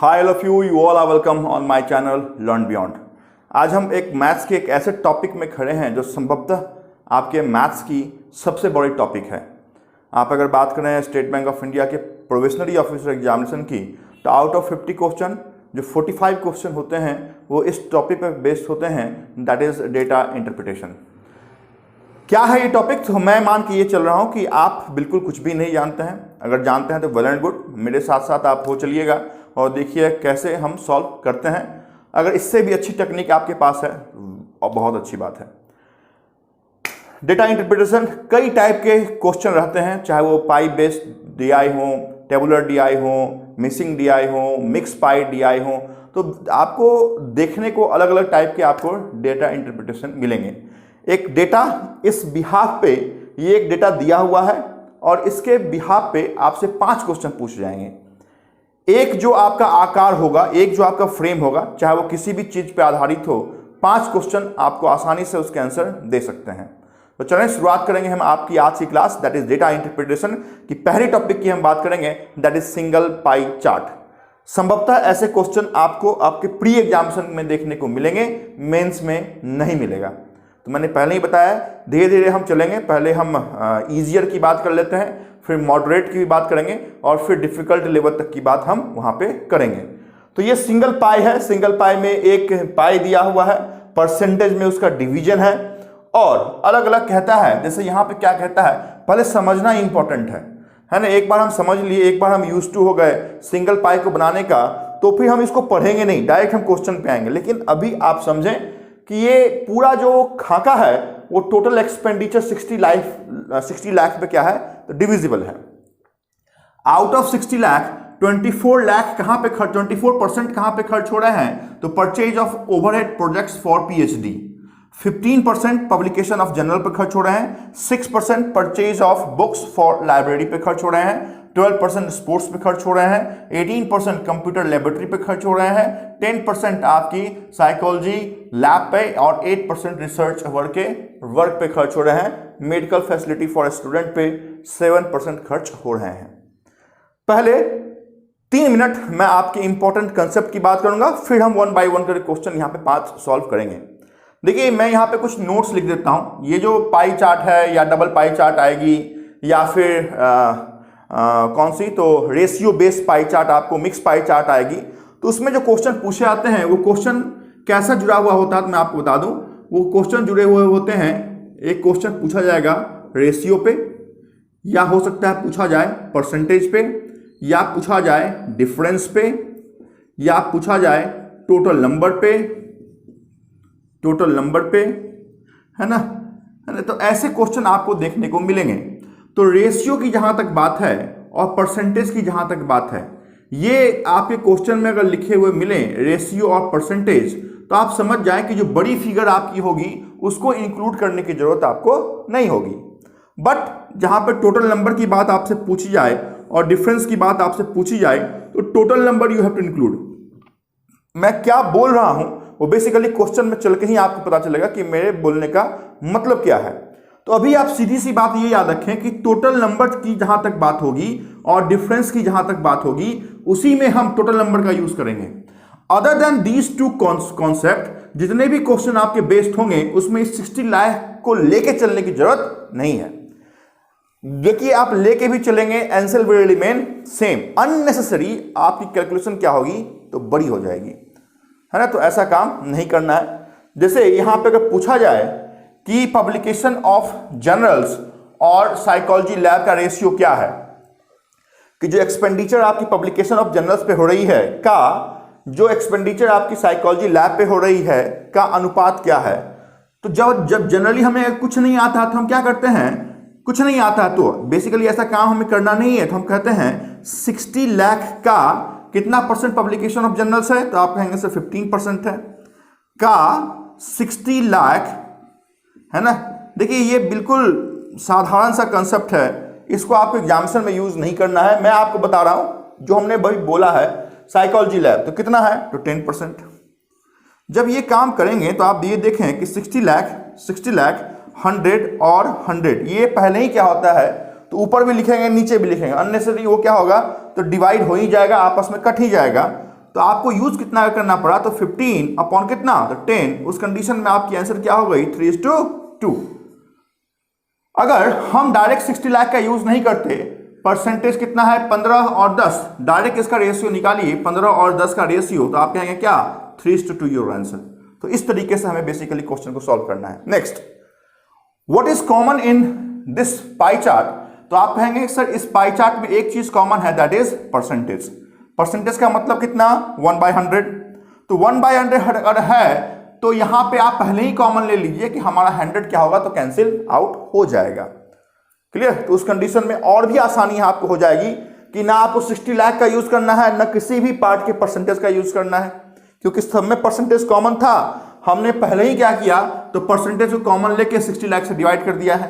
Hi all of you all are welcome on my channel learn beyond. आज हम एक maths के एक ऐसे टॉपिक में खड़े हैं जो संभवतः आपके मैथ्स की सबसे बड़ी टॉपिक है। आप अगर बात करें स्टेट बैंक ऑफ इंडिया के प्रोबेशनरी ऑफिसर एग्जामिनेशन की, तो आउट ऑफ 50 क्वेश्चन जो 45 क्वेश्चन होते हैं वो इस टॉपिक पर बेस्ड होते हैं, दैट इज डेटा इंटरप्रिटेशन। क्या है ये टॉपिक? तो मैं मान के ये चल रहा हूँ कि आप बिल्कुल कुछ भी नहीं जानते हैं। अगर जानते हैं तो वेल एंड गुड, मेरे साथ साथ आप हो चलिएगा और देखिए कैसे हम सॉल्व करते हैं। अगर इससे भी अच्छी टेक्निक आपके पास है और बहुत अच्छी बात है। डेटा इंटरप्रिटेशन कई टाइप के क्वेश्चन रहते हैं, चाहे वो पाई बेस्ड डीआई हो, टेबुलर डीआई हो, मिसिंग डीआई हो, मिक्स पाई डीआई हो। तो आपको देखने को अलग अलग टाइप के आपको डेटा इंटरप्रिटेशन मिलेंगे। एक डेटा इस बिहाफ पे, ये एक डेटा दिया हुआ है और इसके बिहाफ पे आपसे 5 क्वेश्चन पूछ जाएंगे। एक जो आपका आकार होगा, एक जो आपका फ्रेम होगा, चाहे वो किसी भी चीज पे आधारित हो, 5 क्वेश्चन आपको आसानी से उसके आंसर दे सकते हैं। तो चलें शुरुआत करेंगे हम आपकी आज की class, that is data interpretation की पहली टॉपिक की हम बात करेंगे, that is single pie chart. संभवतः ऐसे क्वेश्चन आपको आपके प्री एग्जामिनेशन में देखने को मिलेंगे, मेंस में नहीं मिलेगा। तो मैंने पहले ही बताया, धीरे धीरे हम चलेंगे। पहले हम ईजियर की बात कर लेते हैं, फिर मॉडरेट की भी बात करेंगे और फिर डिफिकल्ट लेवल तक की बात हम वहां पे करेंगे। तो ये सिंगल पाई है। सिंगल पाई में एक पाई दिया हुआ है, परसेंटेज में उसका डिवीजन है और अलग अलग कहता है। जैसे यहाँ पे क्या कहता है, पहले समझना इंपॉर्टेंट है ना। एक बार हम समझ लिए, एक बार हम यूज टू हो गए सिंगल पाई को बनाने का, तो फिर हम इसको पढ़ेंगे नहीं, डायरेक्ट हम क्वेश्चन पे आएंगे। लेकिन अभी आप समझें कि ये पूरा जो खाका है वो टोटल एक्सपेंडिचर 60 लाख पे क्या है, तो डिविजिबल है। आउट ऑफ 60 लाख 24 लाख कहां पे खर्च, 24% कहां पे खर्च हो रहे हैं, तो purchase of overhead projects for PhD. 15% publication of journal पे खर्च हो रहे हैं, 6% purchase of books for library पे खर्च हो रहे हैं, 12% स्पोर्ट्स पे खर्च हो रहे हैं, 18% कंप्यूटर लेबोरेटरी पे खर्च हो रहे हैं, 10% आपकी साइकोलॉजी लैब पे और 8% रिसर्च वर्क पे खर्च हो रहे हैं। मेडिकल फैसिलिटी फॉर स्टूडेंट पे 7% खर्च हो रहे हैं। पहले 3 मिनट मैं आपके इंपॉर्टेंट कंसेप्ट की बात करूंगा, फिर हम 1 बाय 1 करके क्वेश्चन यहां पे 5 सॉल्व करेंगे। देखिए मैं यहां पे कुछ नोट्स लिख देता हूं। ये जो पाई चार्ट है या डबल पाई चार्ट आएगी या फिर कौन सी, तो रेशियो बेस्ड पाई चार्ट, आपको मिक्स पाई चार्ट आएगी। तो उसमें जो क्वेश्चन पूछे आते हैं वो क्वेश्चन कैसा जुड़ा हुआ होता है, तो मैं आपको बता दूं। वो क्वेश्चन जुड़े हुए होते हैं, एक क्वेश्चन पूछा जाएगा रेशियो पे, या हो सकता है पूछा जाए परसेंटेज पे, या पूछा जाए डिफरेंस पे, या पूछा जाए टोटल नंबर पे, है ना। तो ऐसे क्वेश्चन आपको देखने को मिलेंगे। तो रेशियो की जहां तक बात है और परसेंटेज की जहां तक बात है, ये आपके क्वेश्चन में अगर लिखे हुए मिले रेशियो और परसेंटेज, तो आप समझ जाएं कि जो बड़ी फिगर आपकी होगी उसको इंक्लूड करने की जरूरत आपको नहीं होगी। बट जहां पर टोटल नंबर की बात आपसे पूछी जाए और डिफरेंस की बात आपसे पूछी जाए, तो total number you have to include. मैं क्या बोल रहा हूं वो बेसिकली क्वेश्चन में चल के ही आपको पता चलेगा कि मेरे बोलने का मतलब क्या है। तो अभी आप सीधी सी बात ये याद रखें कि टोटल नंबर की जहां तक बात होगी और डिफरेंस की जहां तक बात होगी, उसी में हम टोटल नंबर का यूज करेंगे। Other than these two concept, जितने भी क्वेश्चन आपके बेस्ड होंगे उसमें इस 60 लाख को लेके चलने की जरूरत नहीं है। देखिए आप लेके भी चलेंगे, answer will remain same. Unnecessary आपकी कैलकुलेशन क्या होगी, तो बड़ी हो जाएगी, है ना। तो ऐसा काम नहीं करना है। जैसे यहां पे अगर पूछा जाए कि पब्लिकेशन ऑफ जर्नल्स और साइकोलॉजी लैब का रेशियो क्या है, कि जो एक्सपेंडिचर आपकी पब्लिकेशन ऑफ जर्नल्स पे हो रही है का जो एक्सपेंडिचर आपकी साइकोलॉजी लैब पे हो रही है का अनुपात क्या है। तो जब जनरली हमें कुछ नहीं आता तो हम क्या करते हैं, कुछ नहीं आता तो बेसिकली ऐसा काम हमें करना नहीं है, तो हम कहते हैं 60 लाख का कितना परसेंट पब्लिकेशन ऑफ जर्नल्स है, तो आप कहेंगे सर 15% है का 60 लाख, है ना। देखिए ये बिल्कुल साधारण सा कंसेप्ट है, इसको आपको एग्जामिनेशन में यूज नहीं करना है। मैं आपको बता रहा हूं जो हमने भाई बोला है साइकोलॉजी लैब, तो कितना है, तो 10%। जब ये काम करेंगे तो आप ये देखें कि 60 लाख 100 और 100, ये पहले ही क्या होता है, तो ऊपर भी लिखेंगे नीचे भी लिखेंगे। अननेसेसरी वो क्या होगा, तो डिवाइड हो ही जाएगा, आपस में कट ही जाएगा। तो आपको यूज कितना करना पड़ा, तो 15 अपॉन कितना, तो 10। उस कंडीशन में आपकी आंसर क्या हो गई, 3:2। अगर हम डायरेक्ट 60 लाख का यूज नहीं करते, परसेंटेज कितना है 15 और 10, डायरेक्ट इसका रेशियो निकालिए 15 और 10 का रेशियो, तो आप कहेंगे क्या 3:2 योर आंसर। तो इस तरीके से हमें बेसिकली क्वेश्चन को सॉल्व करना है। Next, what is common in this pie chart, तो आप कहेंगे सर इस पाई चार्ट में एक चीज कॉमन है, दैट इज परसेंटेज। परसेंटेज का मतलब कितना, 1/100। तो 1/100 अगर है तो यहां पे आप पहले ही कॉमन ले लीजिए कि हमारा 100 क्या होगा, तो कैंसिल आउट हो जाएगा। क्लियर। तो उस कंडीशन में और भी आसानी आपको हो जाएगी कि ना आपको 60 लाख का यूज करना है, ना किसी भी पार्ट के परसेंटेज का यूज करना है, क्योंकि सब में परसेंटेज कॉमन था। हमने पहले ही क्या किया, तो परसेंटेज को कॉमन लेके 60 लाख से डिवाइड कर दिया है।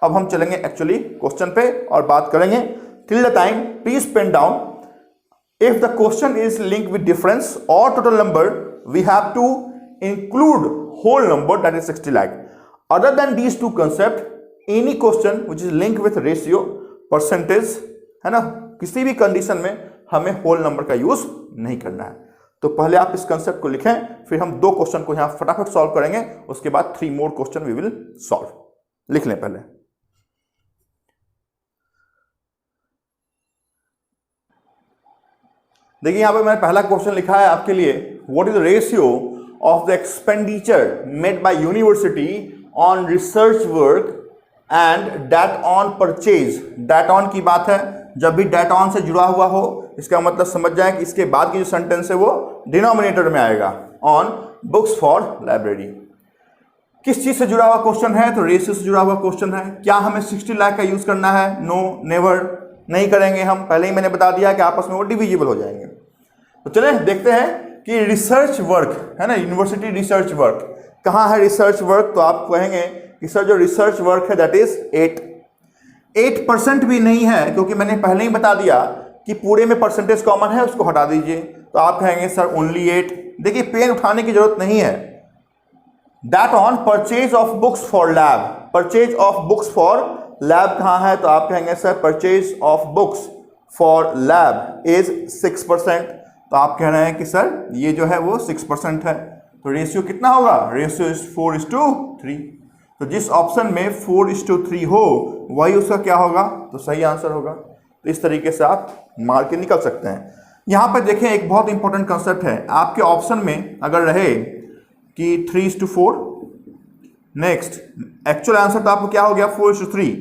अब हम चलेंगे एक्चुअली क्वेश्चन पे और बात करेंगे। Till the time please pen down, if the question is linked with difference और total number, we have to include whole number, that is 60 lakh. Other than these two concept, any question which is linked with ratio, percentage, है ना, किसी भी condition में हमें whole number का use नहीं करना है। तो पहले आप इस कंसेप्ट को लिखें, फिर हम 2 क्वेश्चन को यहां फटाफट सॉल्व करेंगे, उसके बाद 3 more question we will solve. लिख लें पहले। देखिए यहां पे मैंने पहला क्वेश्चन लिखा है आपके लिए, what is the ratio of the expenditure made by university on research work and debt on purchase। debt on की बात है, जब भी debt on से जुड़ा हुआ हो, इसका मतलब समझ जाए कि इसके बाद की जो सेंटेंस है वो डिनोमिनेटर में आएगा, on books for library। किस चीज से जुड़ा हुआ क्वेश्चन है, तो रेशियो से जुड़ा हुआ क्वेश्चन है। क्या हमें 60 लाख का यूज करना है, नो नेवर, नहीं करेंगे हम, पहले ही मैंने बता दिया कि आपस में वो डिविजिबल हो जाएंगे। तो चले देखते हैं कि रिसर्च वर्क है ना, यूनिवर्सिटी रिसर्च वर्क कहाँ है, रिसर्च वर्क, तो आप कहेंगे कि सर जो रिसर्च वर्क है दैट इज 8% भी नहीं है, क्योंकि मैंने पहले ही बता दिया कि पूरे में परसेंटेज कॉमन है, उसको हटा दीजिए, तो आप कहेंगे सर ओनली 8। देखिए पेन उठाने की जरूरत नहीं है। That on purchase of books for lab, purchase of books for lab कहाँ है, तो आप कहेंगे sir purchase of books for lab is 6%। तो आप कह रहे हैं कि सर ये जो है वो 6% है, तो रेशियो कितना होगा, रेशियो इज 4:3। तो जिस ऑप्शन में 4:3 हो वही उसका क्या होगा, तो सही आंसर होगा। तो इस तरीके से आप मार के निकल सकते हैं। यहाँ पर देखें एक बहुत इंपॉर्टेंट कंसेप्ट है, आपके ऑप्शन में अगर रहे कि 3:4, नेक्स्ट एक्चुअल आंसर तो आपको क्या हो गया 4:3,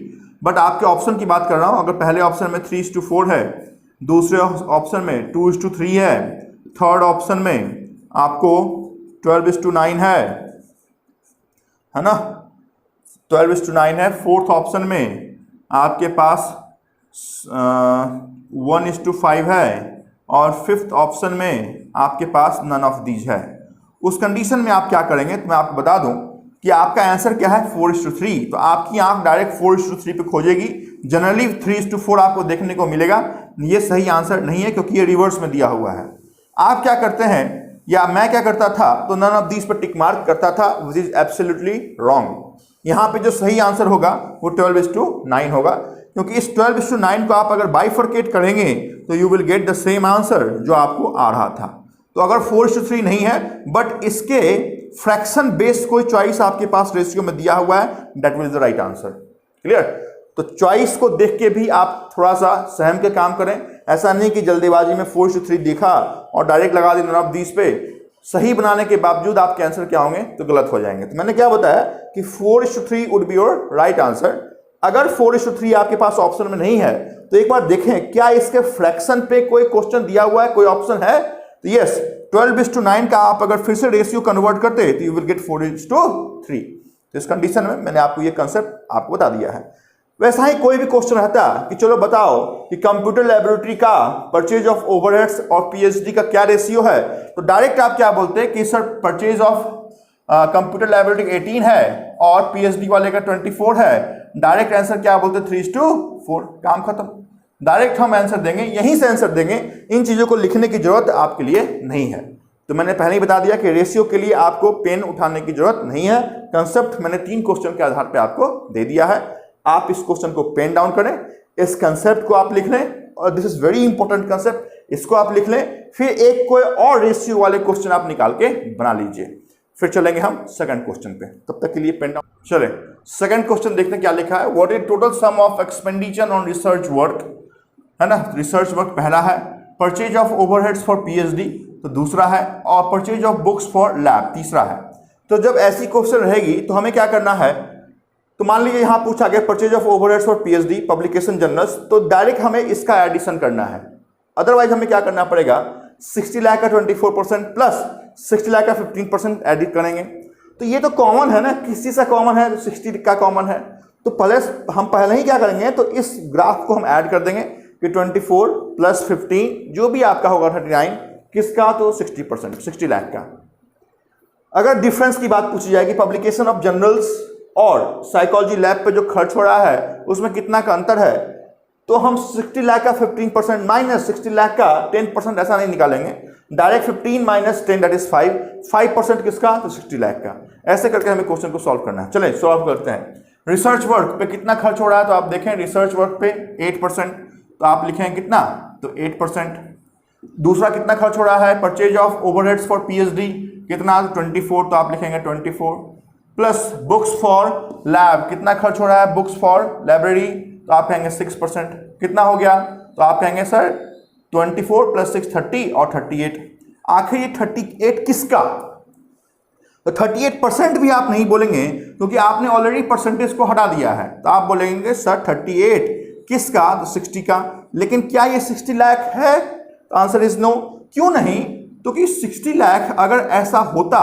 बट आपके ऑप्शन की बात कर रहा हूँ, अगर पहले ऑप्शन में 3:4 है, दूसरे ऑप्शन में 2:3 है, थर्ड ऑप्शन में आपको 12:9 है ना, 12:9 है, फोर्थ ऑप्शन में आपके पास 1:5 है, और फिफ्थ ऑप्शन में आपके पास नन ऑफ दीज है। उस कंडीशन में आप क्या करेंगे, तो मैं आपको बता दूं कि आपका आंसर क्या है 4:3, तो आपकी आंख डायरेक्ट 4:3 पे खोजेगी। जनरली 3:4 आपको देखने को मिलेगा, ये सही आंसर नहीं है क्योंकि ये रिवर्स में दिया हुआ है। आप क्या करते हैं, या मैं क्या करता था, तो नन ऑफ दीज पर टिक मार्क करता था, विच इज एब्सोल्युटली रॉन्ग। यहाँ पे जो सही आंसर होगा वो 12:9 होगा, क्योंकि इस 12:9 को आप अगर बाइफरकेट करेंगे तो you will get the same answer जो आपको आ रहा था। तो अगर 4:3 नहीं है, बट इसके फ्रैक्शन बेस्ड कोई चॉइस आपके पास रेशियो में दिया हुआ है, that will is the right answer. Clear. तो चॉइस को देख के भी आप थोड़ा सा सहम के काम करें, ऐसा नहीं कि जल्दीबाजी में 4:3 देखा और डायरेक्ट लगा दी नन ऑफ दीज पे, सही बनाने के बावजूद आपके आंसर क्या होंगे, तो गलत हो जाएंगे। तो मैंने क्या बताया कि 4:3 would be your right answer. अगर 4:3 आपके पास ऑप्शन में नहीं है, तो एक बार देखें क्या इसके फ्रैक्शन पे कोई क्वेश्चन दिया हुआ है, कोई ऑप्शन है, तो यस 12:9 का आप अगर फिर से रेशियो कन्वर्ट करते तो यू विल गेट 4:3। तो इस कंडीशन में मैंने आपको ये कंसेप्ट आपको बता दिया है। वैसा ही कोई भी क्वेश्चन रहता कि चलो बताओ कि कंप्यूटर लैबोरेटरी का परचेज ऑफ ओवरहेड्स और पीएचडी का क्या रेशियो है, तो डायरेक्ट आप क्या बोलते हैं कि sir purchase of computer laboratory 18 है और पीएचडी वाले का 24 है। डायरेक्ट आंसर क्या बोलते हैं 3:4, काम खत्म। डायरेक्ट हम आंसर देंगे, यहीं से आंसर देंगे, इन चीजों को लिखने की जरूरत आपके लिए नहीं है। तो मैंने पहले ही बता दिया कि रेशियो के लिए आपको पेन उठाने की जरूरत नहीं है। कंसेप्ट मैंने 3 क्वेश्चन के आधार पर आपको दे दिया है। आप इस क्वेश्चन को पेन डाउन करें, इस कंसेप्ट को आप लिख लें, और this is very important concept. इसको आप लिख लें, फिर एक कोई और रेशियो वाले क्वेश्चन आप निकाल के बना लीजिए। फिर चलेंगे हम सेकंड क्वेश्चन पे, तब तक के लिए पेन डाउन। चले सेकंड क्वेश्चन देखते हैं क्या लिखा है। What is total sum of expenditure on research work, है ना, रिसर्च वर्क पहला है, purchase of overheads for PhD तो दूसरा है, और purchase of books for lab तीसरा है। तो जब ऐसी क्वेश्चन रहेगी तो हमें क्या करना है, तो मान लीजिए यहां पूछा गया purchase of overheads for PhD publication journals, तो डायरेक्ट हमें इसका एडिशन करना है। अदरवाइज हमें क्या करना पड़ेगा, 60 लाख का 24% प्लस 60 लाख का 15% एडिट करेंगे। तो ये तो कॉमन है ना, किसी से कॉमन है, 60 का कॉमन है, तो हम पहले ही क्या करेंगे, तो इस ग्राफ को हम ऐड कर देंगे कि 24 प्लस 15 जो भी आपका होगा 39 किसका, तो 60%, 60 लाख का। अगर डिफरेंस की बात पूछी जाएगी, पब्लिकेशन ऑफ जर्नल्स और साइकोलॉजी लैब पे जो खर्च हो रहा है उसमें कितना का अंतर है, तो हम 60 लाख का 15% माइनस 60 लाख का 10% ऐसा नहीं निकालेंगे, डायरेक्ट 15 माइनस 10 दैट इज 5% किसका, तो 60 लाख का। ऐसे करके हमें क्वेश्चन को सॉल्व करना है। चलें सॉल्व करते हैं। रिसर्च वर्क पे कितना खर्च हो रहा है, तो आप देखें रिसर्च वर्क पे 8%, तो आप लिखें कितना, तो 8%। दूसरा कितना खर्च हो रहा है, purchase of overheads for PhD कितना, 24, तो आप लिखेंगे 24 प्लस बुक्स फॉर लैब कितना खर्च हो रहा है, बुक्स फॉर लाइब्रेरी, तो आप कहेंगे 6%। कितना हो गया, तो आप कहेंगे सर 24 प्लस 6 30 और 38। आखिर ये 38 किसका, तो 38% भी आप नहीं बोलेंगे क्योंकि आपने ऑलरेडी परसेंटेज को हटा दिया है, तो आप बोलेंगे सर 38 किसका, तो 60 का। लेकिन क्या ये 60 लाख है, तो आंसर इज नो। क्यों नहीं, क्योंकि 60 लाख अगर ऐसा होता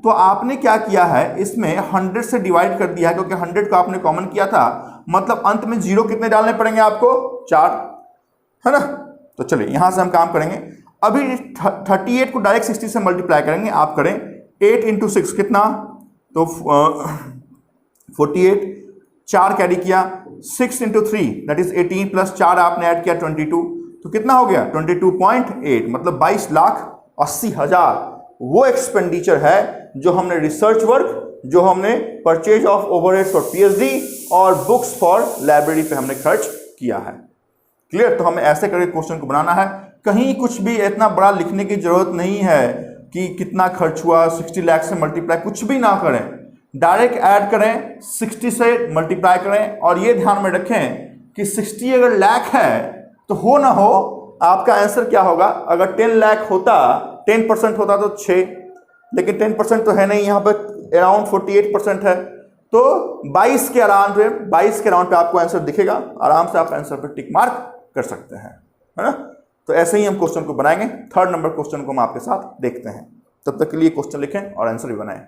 तो आपने क्या किया है, इसमें 100 से डिवाइड कर दिया है, क्योंकि 100 को आपने कॉमन किया था, मतलब अंत में जीरो कितने डालने पड़ेंगे आपको, 4, है ना। तो चलिए यहां से हम काम करेंगे। अभी 38 को डायरेक्ट 60 से मल्टीप्लाई करेंगे, आप करें 8 इंटू 6 कितना, तो 48, 4 कैरी किया, 6 इंटू 3 दैट इज 18 प्लस 4 आपने ऐड किया 22, तो कितना हो गया 22.8, मतलब 22,80,000 वो एक्सपेंडिचर है जो हमने रिसर्च वर्क, जो हमने purchase of overheads for PhD और बुक्स फॉर लाइब्रेरी पे हमने खर्च किया है। क्लियर। तो हमें ऐसे करके क्वेश्चन को बनाना है, कहीं कुछ भी इतना बड़ा लिखने की जरूरत नहीं है कि कितना खर्च हुआ, 60 लाख से मल्टीप्लाई कुछ भी ना करें, डायरेक्ट ऐड करें, 60 से मल्टीप्लाई करें। और ये ध्यान में रखें कि 60 अगर लाख है तो हो ना हो आपका आंसर क्या होगा, अगर 10 लाख होता, 10% होता तो 6, लेकिन 10% तो है नहीं, यहाँ पर अराउंड 48% है, तो 22 के अराउंड पे आपको आंसर दिखेगा। आराम से आप आंसर पे टिक मार्क कर सकते हैं, है ना। तो ऐसे ही हम क्वेश्चन को बनाएंगे। थर्ड नंबर क्वेश्चन को हम आपके साथ देखते हैं, तब तक के लिए क्वेश्चन लिखें और आंसर भी बनाएं।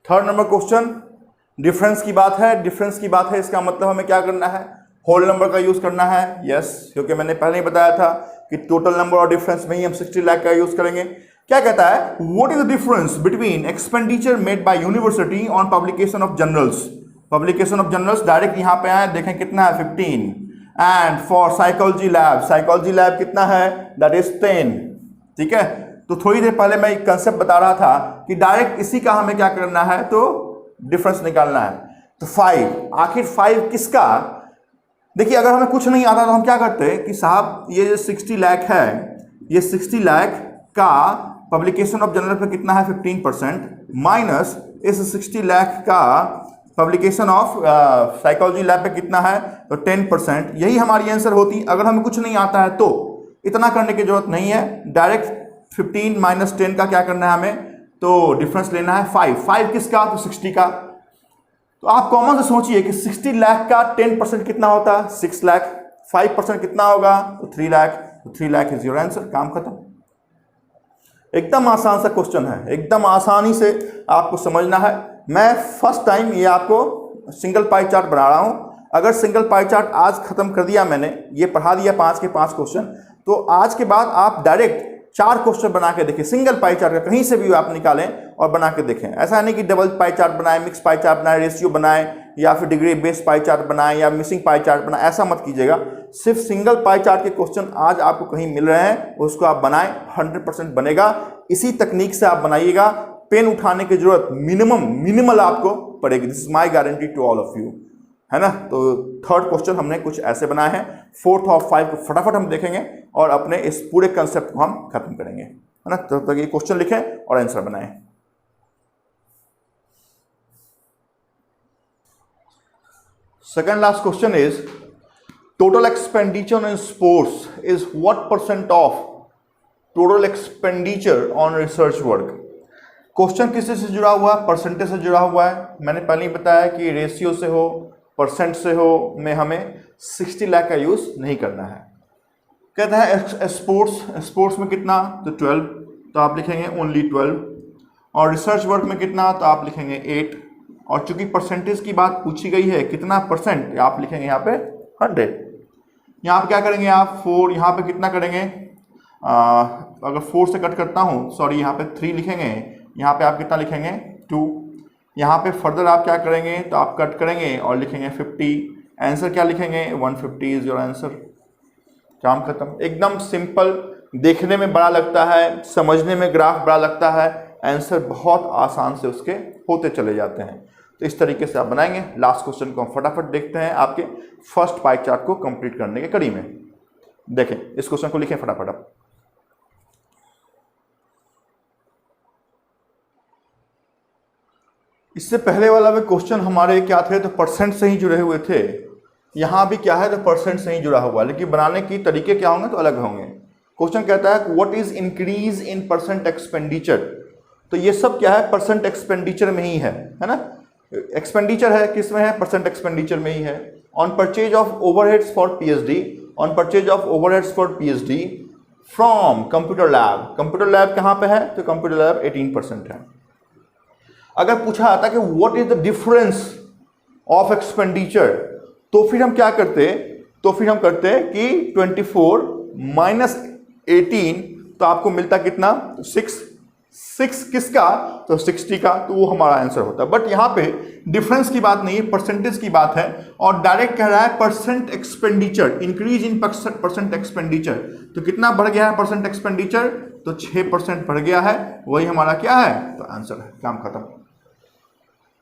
थर्ड नंबर क्वेश्चन डिफरेंस की बात है, डिफरेंस की बात है, इसका मतलब हमें क्या करना है, होल नंबर का यूज करना है। यस, क्योंकि मैंने पहले ही बताया था कि टोटल नंबर और डिफरेंस में ही हम 60 लाख का यूज करेंगे। क्या कहता है, what is the difference between expenditure made by university on publication of journals, publication of journals direct यहां पे आए, देखें कितना है 15, एंड फॉर साइकोलॉजी लैब कितना है, दैट इज 10। ठीक है, तो थोड़ी देर पहले मैं एक कंसेप्ट बता रहा था कि डायरेक्ट इसी का हमें क्या करना है, तो डिफरेंस निकालना है। तो 5, आखिर 5 किसका। देखिए अगर हमें कुछ नहीं आता तो हम क्या करते हैं कि साहब ये जो 60 लाख है, ये 60 लाख का पब्लिकेशन ऑफ जर्नल पे कितना है 15% माइनस इस 60 लाख का पब्लिकेशन ऑफ साइकोलॉजी लैब पे कितना है, तो 10%। यही हमारी आंसर होती। अगर हमें कुछ नहीं आता है तो इतना करने की जरूरत नहीं है, डायरेक्ट 15 माइनस 10 का क्या करना है हमें, तो डिफरेंस लेना है 5 किसका, तो 60 का। तो आप कॉमन से सोचिए कि 60 लाख का 10% कितना होता है, 6 लाख, 5% कितना होगा, तो 3 लाख, तो 3 लाख इज योर आंसर। काम खत्म। एकदम आसान सा क्वेश्चन है, एकदम आसानी से आपको समझना है। मैं फर्स्ट टाइम ये आपको सिंगल पाई चार्ट बना रहा हूं। अगर सिंगल पाई चार्ट आज खत्म कर दिया मैंने, ये पढ़ा दिया 5 के 5 क्वेश्चन, तो आज के बाद आप डायरेक्ट 4 क्वेश्चन बना के देखें, सिंगल पाई चार्ट का कहीं से भी आप निकालें और बना के देखें। ऐसा नहीं कि डबल पाई चार्ट बनाएं, मिक्स पाई चार्ट बनाएं, रेशियो बनाएं, या फिर डिग्री बेस्ड पाई चार्ट बनाएं, या मिसिंग पाई चार्ट बनाएं, ऐसा मत कीजिएगा। सिर्फ सिंगल पाई चार्ट के क्वेश्चन आज आपको कहीं मिल रहे हैं, उसको आप बनाएं, 100% बनेगा। इसी तकनीक से आप बनाइएगा, पेन उठाने की जरूरत मिनिमल आपको पड़ेगी। This is my guarantee to all of you. है ना। तो थर्ड क्वेश्चन हमने कुछ ऐसे बनाए हैं। फोर्थ और 5 को फटाफट हम देखेंगे और अपने इस पूरे कंसेप्ट को हम खत्म करेंगे, है ना। तब तक ये क्वेश्चन लिखें और आंसर बनाएं। Second last question is total expenditure on sports is what % of total expenditure on research work. Question किससे से जुड़ा हुआ है? परसेंटेज से जुड़ा हुआ है। मैंने पहले ही बताया कि रेशियो से हो, परसेंट से हो, में हमें 60 लाख का यूज नहीं करना है। कहता है स्पोर्ट्स में कितना, तो 12, तो आप लिखेंगे ओनली 12। और रिसर्च वर्क में कितना, तो आप लिखेंगे 8। और चूंकि परसेंटेज की बात पूछी गई है कितना %, आप लिखेंगे यहाँ पे 100। यहाँ पे क्या करेंगे आप 4, यहाँ पे कितना करेंगे, अगर 4 से कट करता हूँ, सॉरी यहाँ पे 3 लिखेंगे, यहाँ पे आप कितना लिखेंगे 2। यहाँ पे फर्दर आप क्या करेंगे, तो आप कट करेंगे और लिखेंगे 50। आंसर क्या लिखेंगे, 150 इज योर आंसर। काम खत्म। एकदम सिंपल, देखने में बड़ा लगता है, समझने में ग्राफ बड़ा लगता है, आंसर बहुत आसान से उसके होते चले जाते हैं। तो इस तरीके से आप बनाएंगे। लास्ट क्वेश्चन को हम फटाफट देखते हैं आपके फर्स्ट पाई चार्ट को कंप्लीट करने के कड़ी में। देखें, इस क्वेश्चन को लिखें फटाफट आप। इससे पहले वाला में क्वेश्चन हमारे क्या थे, तो परसेंट से ही जुड़े हुए थे। यहां भी क्या है, तो परसेंट से ही जुड़ा हुआ, लेकिन बनाने के तरीके क्या होंगे, तो अलग होंगे। क्वेश्चन कहता है what is increase in % expenditure. तो ये सब क्या है, % एक्सपेंडिचर में ही है ना। एक्सपेंडिचर है किस में है, % एक्सपेंडिचर में ही है। On purchase of overheads for PhD, on purchase of overheads for PhD from computer lab. Computer lab कहां पे है, तो कंप्यूटर लैब 18% है। अगर पूछा आता कि what is the difference of expenditure, तो फिर हम क्या करते, तो फिर हम करते कि 24 माइनस 18, तो आपको मिलता कितना, 6 किसका, तो 60 का, तो वो हमारा आंसर होता है। बट यहाँ पे डिफरेंस की बात नहीं है, परसेंटेज की बात है। और डायरेक्ट कह रहा है % एक्सपेंडिचर, इंक्रीज इन % एक्सपेंडिचर। तो कितना बढ़ गया है % एक्सपेंडिचर, तो 6% बढ़ गया है, वही हमारा क्या है, तो आंसर है। काम खत्म,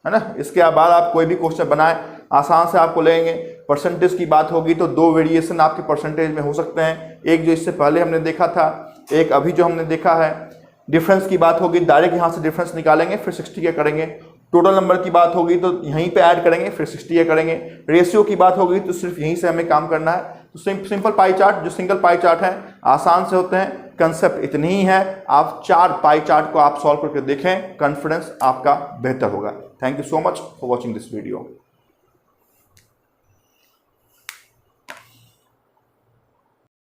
है ना। इसके बाद आप कोई भी क्वेश्चन बनाए आसान से आपको लेंगे। परसेंटेज की बात होगी तो 2 वेरिएशन आपके परसेंटेज में हो सकते हैं, एक जो इससे पहले हमने देखा था, एक अभी जो हमने देखा है। डिफरेंस की बात होगी, डायरेक्ट यहाँ से डिफरेंस निकालेंगे, फिर 60 का करेंगे। टोटल नंबर की बात होगी तो यहीं पे ऐड करेंगे, फिर 60 का करेंगे। रेशियो की बात होगी तो सिर्फ यहीं से हमें काम करना है। तो सिंपल पाई चार्ट, जो सिंगल पाई चार्ट है, आसान से होते हैं। कंसेप्ट इतनी ही है, आप 4 पाई चार्ट को आप सॉल्व करके देखें, कॉन्फिडेंस आपका बेहतर होगा। Thank you so much for watching this video.